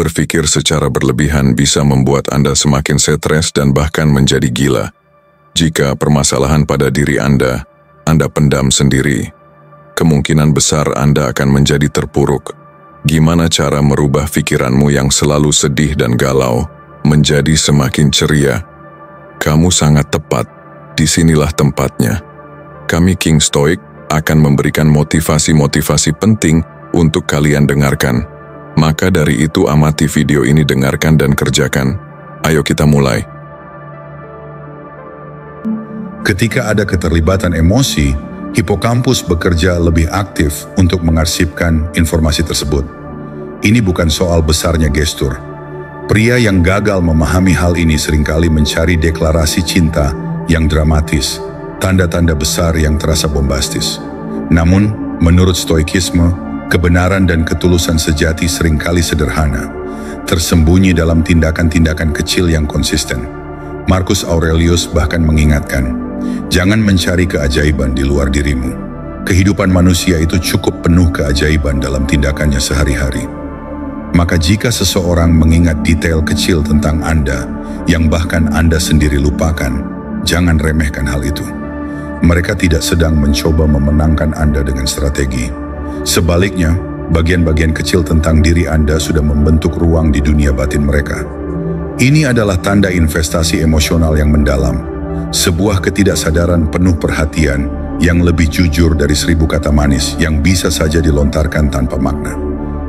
Berpikir secara berlebihan bisa membuat Anda semakin stres dan bahkan menjadi gila. Jika permasalahan pada diri Anda pendam sendiri, kemungkinan besar Anda akan menjadi terpuruk. Gimana cara merubah pikiranmu yang selalu sedih dan galau menjadi semakin ceria? Kamu sangat tepat, disinilah tempatnya. Kami King Stoic akan memberikan motivasi-motivasi penting untuk kalian dengarkan. Maka dari itu amati video ini, dengarkan dan kerjakan. Ayo kita mulai. Ketika ada keterlibatan emosi, hipokampus bekerja lebih aktif untuk mengarsipkan informasi tersebut. Ini bukan soal besarnya gestur. Pria yang gagal memahami hal ini seringkali mencari deklarasi cinta yang dramatis, tanda-tanda besar yang terasa bombastis. Namun, menurut Stoikisme, kebenaran dan ketulusan sejati seringkali sederhana, tersembunyi dalam tindakan-tindakan kecil yang konsisten. Marcus Aurelius bahkan mengingatkan, jangan mencari keajaiban di luar dirimu. Kehidupan manusia itu cukup penuh keajaiban dalam tindakannya sehari-hari. Maka jika seseorang mengingat detail kecil tentang Anda, yang bahkan Anda sendiri lupakan, jangan remehkan hal itu. Mereka tidak sedang mencoba memenangkan Anda dengan strategi. Sebaliknya, bagian-bagian kecil tentang diri Anda sudah membentuk ruang di dunia batin mereka. Ini adalah tanda investasi emosional yang mendalam, sebuah ketidaksadaran penuh perhatian yang lebih jujur dari 1000 kata manis yang bisa saja dilontarkan tanpa makna.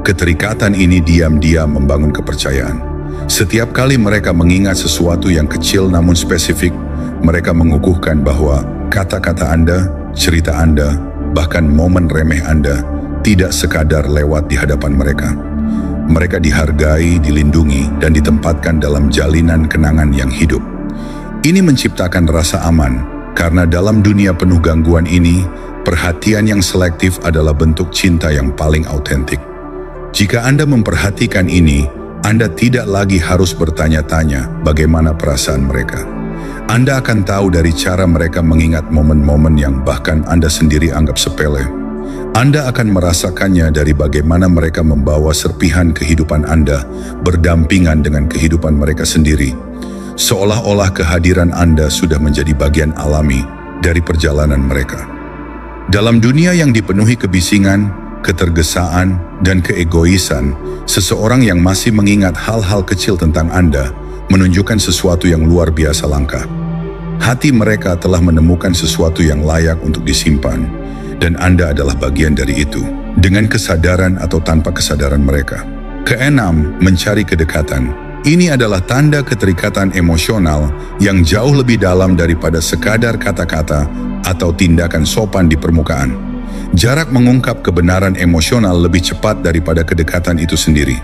Keterikatan ini diam-diam membangun kepercayaan. Setiap kali mereka mengingat sesuatu yang kecil namun spesifik, mereka mengukuhkan bahwa kata-kata Anda, cerita Anda, bahkan momen remeh Anda tidak sekadar lewat di hadapan mereka. Mereka dihargai, dilindungi, dan ditempatkan dalam jalinan kenangan yang hidup. Ini menciptakan rasa aman, karena dalam dunia penuh gangguan ini, perhatian yang selektif adalah bentuk cinta yang paling autentik. Jika Anda memperhatikan ini, Anda tidak lagi harus bertanya-tanya bagaimana perasaan mereka. Anda akan tahu dari cara mereka mengingat momen-momen yang bahkan Anda sendiri anggap sepele. Anda akan merasakannya dari bagaimana mereka membawa serpihan kehidupan Anda berdampingan dengan kehidupan mereka sendiri. Seolah-olah kehadiran Anda sudah menjadi bagian alami dari perjalanan mereka. Dalam dunia yang dipenuhi kebisingan, ketergesaan, dan keegoisan, seseorang yang masih mengingat hal-hal kecil tentang Anda menunjukkan sesuatu yang luar biasa langka. Hati mereka telah menemukan sesuatu yang layak untuk disimpan, dan Anda adalah bagian dari itu, dengan kesadaran atau tanpa kesadaran mereka. Keenam, mencari kedekatan. Ini adalah tanda keterikatan emosional yang jauh lebih dalam daripada sekadar kata-kata atau tindakan sopan di permukaan. Jarak mengungkap kebenaran emosional lebih cepat daripada kedekatan itu sendiri.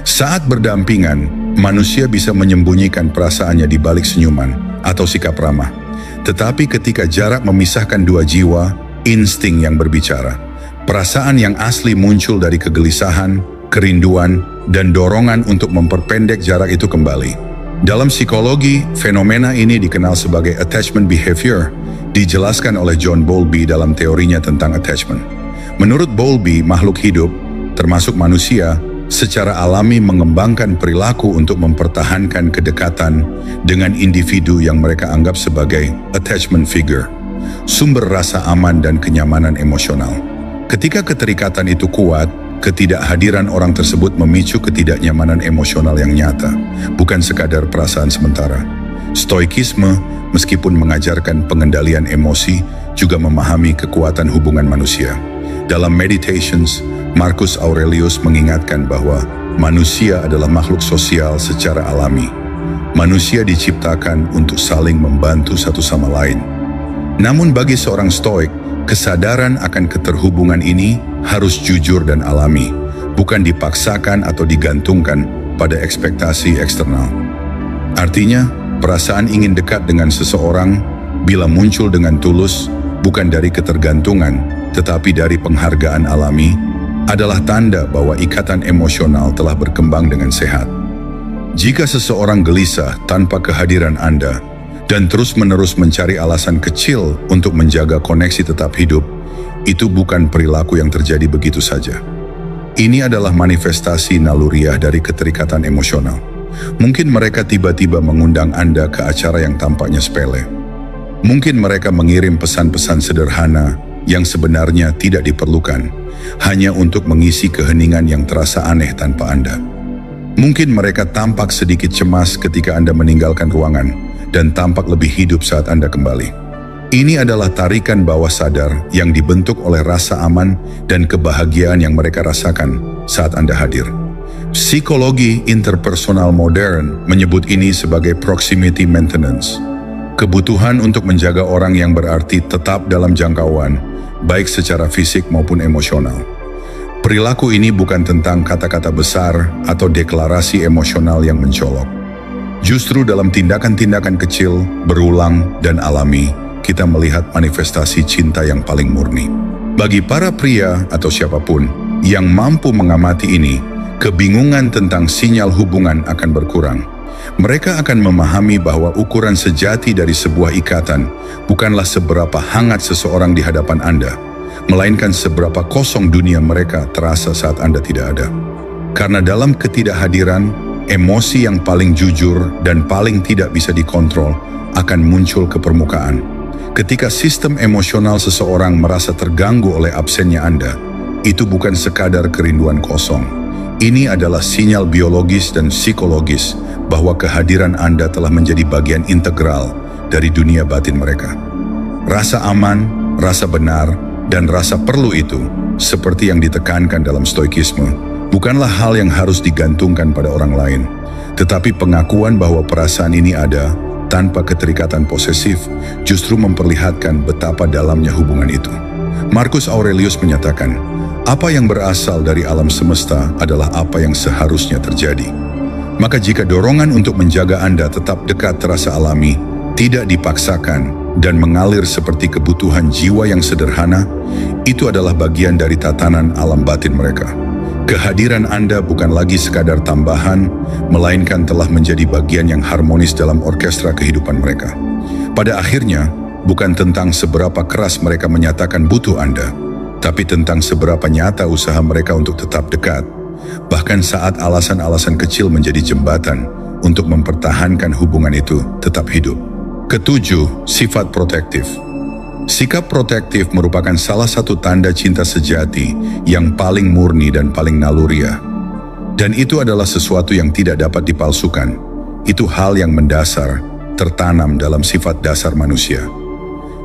Saat berdampingan, manusia bisa menyembunyikan perasaannya di balik senyuman atau sikap ramah. Tetapi ketika jarak memisahkan dua jiwa, insting yang berbicara. Perasaan yang asli muncul dari kegelisahan, kerinduan, dan dorongan untuk memperpendek jarak itu kembali. Dalam psikologi, fenomena ini dikenal sebagai attachment behavior, dijelaskan oleh John Bowlby dalam teorinya tentang attachment. Menurut Bowlby, makhluk hidup, termasuk manusia, secara alami mengembangkan perilaku untuk mempertahankan kedekatan dengan individu yang mereka anggap sebagai attachment figure, sumber rasa aman dan kenyamanan emosional. Ketika keterikatan itu kuat, ketidakhadiran orang tersebut memicu ketidaknyamanan emosional yang nyata, bukan sekadar perasaan sementara. Stoikisme, meskipun mengajarkan pengendalian emosi, juga memahami kekuatan hubungan manusia. Dalam Meditations, Marcus Aurelius mengingatkan bahwa manusia adalah makhluk sosial secara alami. Manusia diciptakan untuk saling membantu satu sama lain. Namun bagi seorang Stoik, kesadaran akan keterhubungan ini harus jujur dan alami, bukan dipaksakan atau digantungkan pada ekspektasi eksternal. Artinya, perasaan ingin dekat dengan seseorang bila muncul dengan tulus, bukan dari ketergantungan, tetapi dari penghargaan alami, adalah tanda bahwa ikatan emosional telah berkembang dengan sehat. Jika seseorang gelisah tanpa kehadiran Anda, dan terus-menerus mencari alasan kecil untuk menjaga koneksi tetap hidup, itu bukan perilaku yang terjadi begitu saja. Ini adalah manifestasi naluriah dari keterikatan emosional. Mungkin mereka tiba-tiba mengundang Anda ke acara yang tampaknya sepele. Mungkin mereka mengirim pesan-pesan sederhana yang sebenarnya tidak diperlukan, hanya untuk mengisi keheningan yang terasa aneh tanpa Anda. Mungkin mereka tampak sedikit cemas ketika Anda meninggalkan ruangan dan tampak lebih hidup saat Anda kembali. Ini adalah tarikan bawah sadar yang dibentuk oleh rasa aman dan kebahagiaan yang mereka rasakan saat Anda hadir. Psikologi interpersonal modern menyebut ini sebagai proximity maintenance. Kebutuhan untuk menjaga orang yang berarti tetap dalam jangkauan, baik secara fisik maupun emosional. Perilaku ini bukan tentang kata-kata besar atau deklarasi emosional yang mencolok. Justru dalam tindakan-tindakan kecil, berulang, dan alami, kita melihat manifestasi cinta yang paling murni. Bagi para pria atau siapapun yang mampu mengamati ini, kebingungan tentang sinyal hubungan akan berkurang. Mereka akan memahami bahwa ukuran sejati dari sebuah ikatan bukanlah seberapa hangat seseorang di hadapan Anda, melainkan seberapa kosong dunia mereka terasa saat Anda tidak ada. Karena dalam ketidakhadiran, emosi yang paling jujur dan paling tidak bisa dikontrol akan muncul ke permukaan. Ketika sistem emosional seseorang merasa terganggu oleh absennya Anda, itu bukan sekadar kerinduan kosong. Ini adalah sinyal biologis dan psikologis bahwa kehadiran Anda telah menjadi bagian integral dari dunia batin mereka. Rasa aman, rasa benar, dan rasa perlu itu, seperti yang ditekankan dalam stoikisme, bukanlah hal yang harus digantungkan pada orang lain, tetapi pengakuan bahwa perasaan ini ada tanpa keterikatan posesif justru memperlihatkan betapa dalamnya hubungan itu. Marcus Aurelius menyatakan, apa yang berasal dari alam semesta adalah apa yang seharusnya terjadi. Maka jika dorongan untuk menjaga Anda tetap dekat terasa alami, tidak dipaksakan, dan mengalir seperti kebutuhan jiwa yang sederhana, itu adalah bagian dari tatanan alam batin mereka. Kehadiran Anda bukan lagi sekadar tambahan, melainkan telah menjadi bagian yang harmonis dalam orkestra kehidupan mereka. Pada akhirnya, bukan tentang seberapa keras mereka menyatakan butuh Anda, tapi tentang seberapa nyata usaha mereka untuk tetap dekat, bahkan saat alasan-alasan kecil menjadi jembatan untuk mempertahankan hubungan itu tetap hidup. Ketujuh, sifat protektif. Sikap protektif merupakan salah satu tanda cinta sejati yang paling murni dan paling naluriah. Dan itu adalah sesuatu yang tidak dapat dipalsukan. Itu hal yang mendasar, tertanam dalam sifat dasar manusia.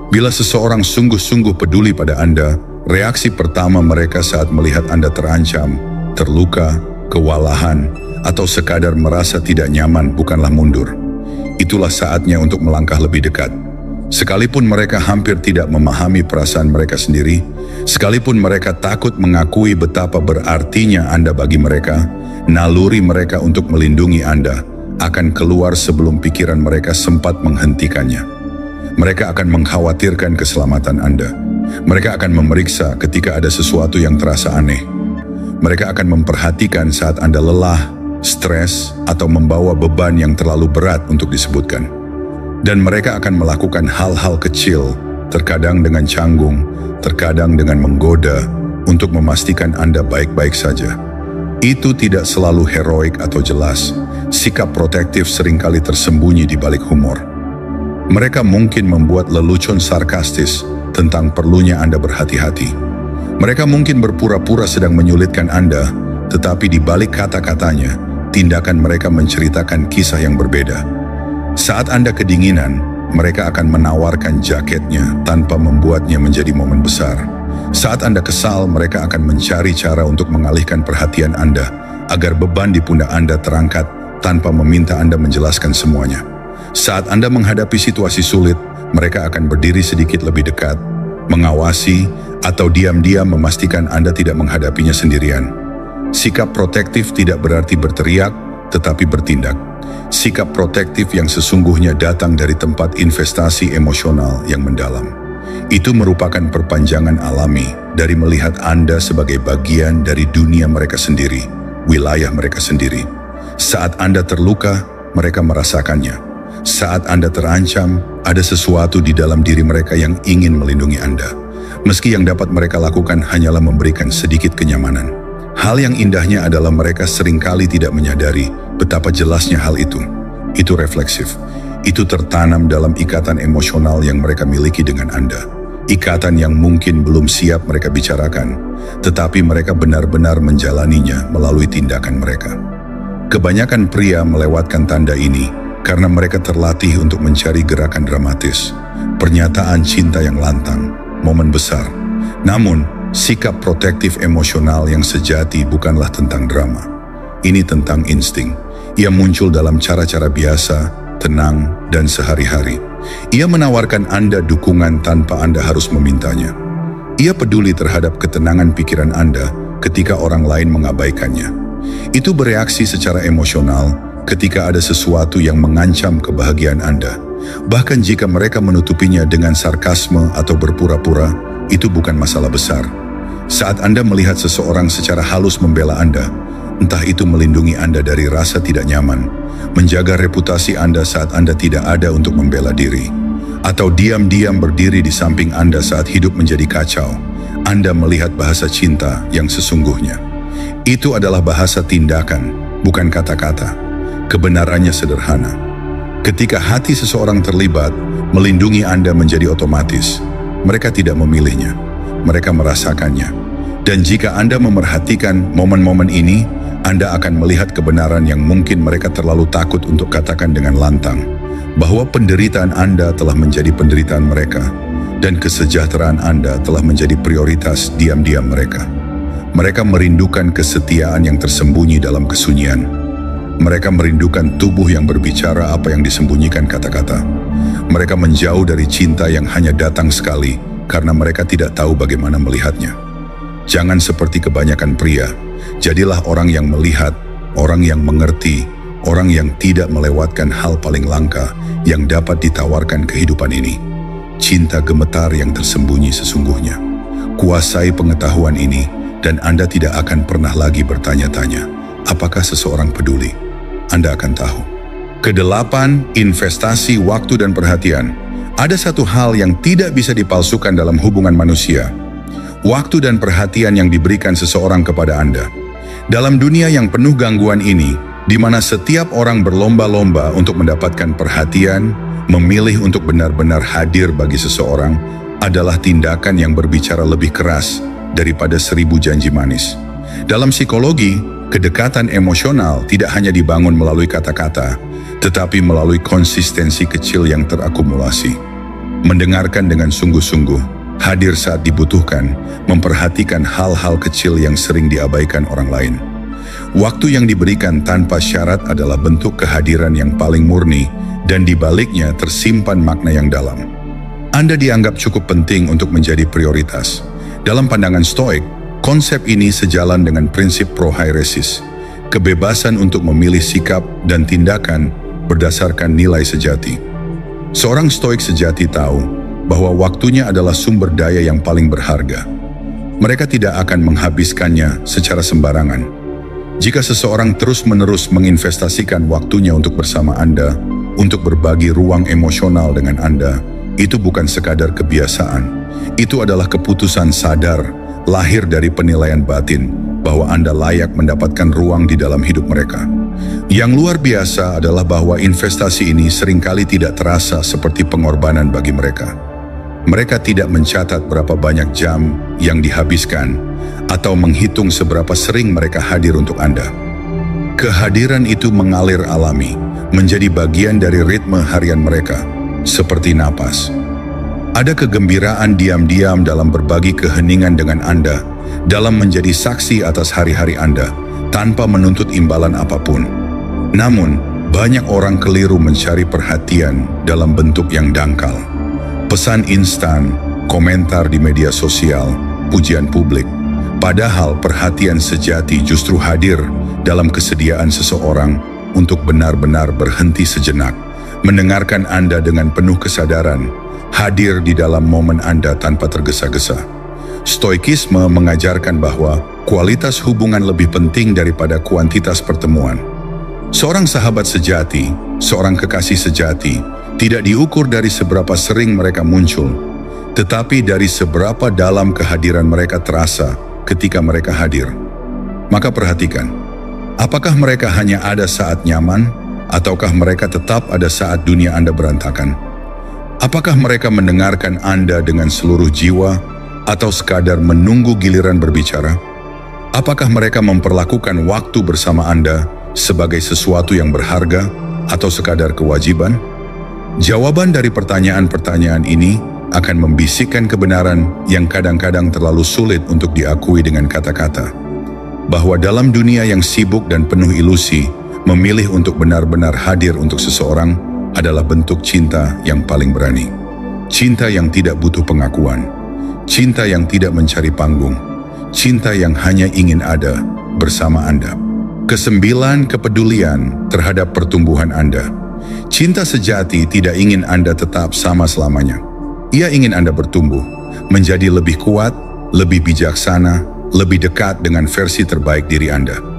Bila seseorang sungguh-sungguh peduli pada Anda, reaksi pertama mereka saat melihat Anda terancam, terluka, kewalahan, atau sekadar merasa tidak nyaman bukanlah mundur. Itulah saatnya untuk melangkah lebih dekat. Sekalipun mereka hampir tidak memahami perasaan mereka sendiri, sekalipun mereka takut mengakui betapa berartinya Anda bagi mereka, naluri mereka untuk melindungi Anda akan keluar sebelum pikiran mereka sempat menghentikannya. Mereka akan mengkhawatirkan keselamatan Anda. Mereka akan memeriksa ketika ada sesuatu yang terasa aneh. Mereka akan memperhatikan saat Anda lelah, stres, atau membawa beban yang terlalu berat untuk disebutkan. Dan mereka akan melakukan hal-hal kecil, terkadang dengan canggung, terkadang dengan menggoda, untuk memastikan Anda baik-baik saja. Itu tidak selalu heroik atau jelas. Sikap protektif seringkali tersembunyi di balik humor. Mereka mungkin membuat lelucon sarkastis tentang perlunya Anda berhati-hati. Mereka mungkin berpura-pura sedang menyulitkan Anda, tetapi di balik kata-katanya, tindakan mereka menceritakan kisah yang berbeda. Saat Anda kedinginan, mereka akan menawarkan jaketnya tanpa membuatnya menjadi momen besar. Saat Anda kesal, mereka akan mencari cara untuk mengalihkan perhatian Anda agar beban di pundak Anda terangkat tanpa meminta Anda menjelaskan semuanya. Saat Anda menghadapi situasi sulit, mereka akan berdiri sedikit lebih dekat, mengawasi, atau diam-diam memastikan Anda tidak menghadapinya sendirian. Sikap protektif tidak berarti berteriak, tetapi bertindak. Sikap protektif yang sesungguhnya datang dari tempat investasi emosional yang mendalam. Itu merupakan perpanjangan alami dari melihat Anda sebagai bagian dari dunia mereka sendiri, wilayah mereka sendiri. Saat Anda terluka, mereka merasakannya. Saat Anda terancam, ada sesuatu di dalam diri mereka yang ingin melindungi Anda. Meski yang dapat mereka lakukan hanyalah memberikan sedikit kenyamanan. Hal yang indahnya adalah mereka seringkali tidak menyadari betapa jelasnya hal itu. Itu refleksif. Itu tertanam dalam ikatan emosional yang mereka miliki dengan Anda. Ikatan yang mungkin belum siap mereka bicarakan, tetapi mereka benar-benar menjalaninya melalui tindakan mereka. Kebanyakan pria melewatkan tanda ini karena mereka terlatih untuk mencari gerakan dramatis, pernyataan cinta yang lantang, momen besar. Namun, sikap protektif emosional yang sejati bukanlah tentang drama. Ini tentang insting. Ia muncul dalam cara-cara biasa, tenang, dan sehari-hari. Ia menawarkan Anda dukungan tanpa Anda harus memintanya. Ia peduli terhadap ketenangan pikiran Anda ketika orang lain mengabaikannya. Itu bereaksi secara emosional ketika ada sesuatu yang mengancam kebahagiaan Anda. Bahkan jika mereka menutupinya dengan sarkasme atau berpura-pura, itu bukan masalah besar. Saat Anda melihat seseorang secara halus membela Anda, entah itu melindungi Anda dari rasa tidak nyaman, menjaga reputasi Anda saat Anda tidak ada untuk membela diri, atau diam-diam berdiri di samping Anda saat hidup menjadi kacau, Anda melihat bahasa cinta yang sesungguhnya. Itu adalah bahasa tindakan, bukan kata-kata. Kebenarannya sederhana. Ketika hati seseorang terlibat, melindungi Anda menjadi otomatis. Mereka tidak memilihnya, mereka merasakannya. Dan jika Anda memerhatikan momen-momen ini, Anda akan melihat kebenaran yang mungkin mereka terlalu takut untuk katakan dengan lantang, bahwa penderitaan Anda telah menjadi penderitaan mereka, dan kesejahteraan Anda telah menjadi prioritas diam-diam mereka. Mereka merindukan kesetiaan yang tersembunyi dalam kesunyian. Mereka merindukan tubuh yang berbicara apa yang disembunyikan kata-kata. Mereka menjauh dari cinta yang hanya datang sekali karena mereka tidak tahu bagaimana melihatnya. Jangan seperti kebanyakan pria, jadilah orang yang melihat, orang yang mengerti, orang yang tidak melewatkan hal paling langka yang dapat ditawarkan kehidupan ini. Cinta gemetar yang tersembunyi sesungguhnya. Kuasai pengetahuan ini dan Anda tidak akan pernah lagi bertanya-tanya, apakah seseorang peduli? Anda akan tahu. Kedelapan, investasi waktu dan perhatian. Ada satu hal yang tidak bisa dipalsukan dalam hubungan manusia. Waktu dan perhatian yang diberikan seseorang kepada Anda. Dalam dunia yang penuh gangguan ini, di mana setiap orang berlomba-lomba untuk mendapatkan perhatian, memilih untuk benar-benar hadir bagi seseorang adalah tindakan yang berbicara lebih keras daripada 1000 janji manis. Dalam psikologi, kedekatan emosional tidak hanya dibangun melalui kata-kata, tetapi melalui konsistensi kecil yang terakumulasi. Mendengarkan dengan sungguh-sungguh, hadir saat dibutuhkan, memperhatikan hal-hal kecil yang sering diabaikan orang lain. Waktu yang diberikan tanpa syarat adalah bentuk kehadiran yang paling murni dan di baliknya tersimpan makna yang dalam. Anda dianggap cukup penting untuk menjadi prioritas. Dalam pandangan Stoik, konsep ini sejalan dengan prinsip prohairesis, kebebasan untuk memilih sikap dan tindakan berdasarkan nilai sejati. Seorang Stoik sejati tahu bahwa waktunya adalah sumber daya yang paling berharga. Mereka tidak akan menghabiskannya secara sembarangan. Jika seseorang terus-menerus menginvestasikan waktunya untuk bersama Anda, untuk berbagi ruang emosional dengan Anda, itu bukan sekadar kebiasaan. Itu adalah keputusan sadar, lahir dari penilaian batin, bahwa Anda layak mendapatkan ruang di dalam hidup mereka. Yang luar biasa adalah bahwa investasi ini seringkali tidak terasa seperti pengorbanan bagi mereka. Mereka tidak mencatat berapa banyak jam yang dihabiskan atau menghitung seberapa sering mereka hadir untuk Anda. Kehadiran itu mengalir alami, menjadi bagian dari ritme harian mereka, seperti napas. Ada kegembiraan diam-diam dalam berbagi keheningan dengan Anda, dalam menjadi saksi atas hari-hari Anda, tanpa menuntut imbalan apapun. Namun, banyak orang keliru mencari perhatian dalam bentuk yang dangkal. Pesan instan, komentar di media sosial, pujian publik. Padahal perhatian sejati justru hadir dalam kesediaan seseorang untuk benar-benar berhenti sejenak, mendengarkan Anda dengan penuh kesadaran, hadir di dalam momen Anda tanpa tergesa-gesa. Stoikisme mengajarkan bahwa kualitas hubungan lebih penting daripada kuantitas pertemuan. Seorang sahabat sejati, seorang kekasih sejati, tidak diukur dari seberapa sering mereka muncul, tetapi dari seberapa dalam kehadiran mereka terasa ketika mereka hadir. Maka perhatikan, apakah mereka hanya ada saat nyaman, ataukah mereka tetap ada saat dunia Anda berantakan? Apakah mereka mendengarkan Anda dengan seluruh jiwa, atau sekadar menunggu giliran berbicara? Apakah mereka memperlakukan waktu bersama Anda sebagai sesuatu yang berharga, atau sekadar kewajiban? Jawaban dari pertanyaan-pertanyaan ini akan membisikkan kebenaran yang kadang-kadang terlalu sulit untuk diakui dengan kata-kata. Bahwa dalam dunia yang sibuk dan penuh ilusi, memilih untuk benar-benar hadir untuk seseorang adalah bentuk cinta yang paling berani. Cinta yang tidak butuh pengakuan. Cinta yang tidak mencari panggung. Cinta yang hanya ingin ada bersama Anda. Kesembilan, kepedulian terhadap pertumbuhan Anda. Cinta sejati tidak ingin Anda tetap sama selamanya. Ia ingin Anda bertumbuh, menjadi lebih kuat, lebih bijaksana, lebih dekat dengan versi terbaik diri Anda.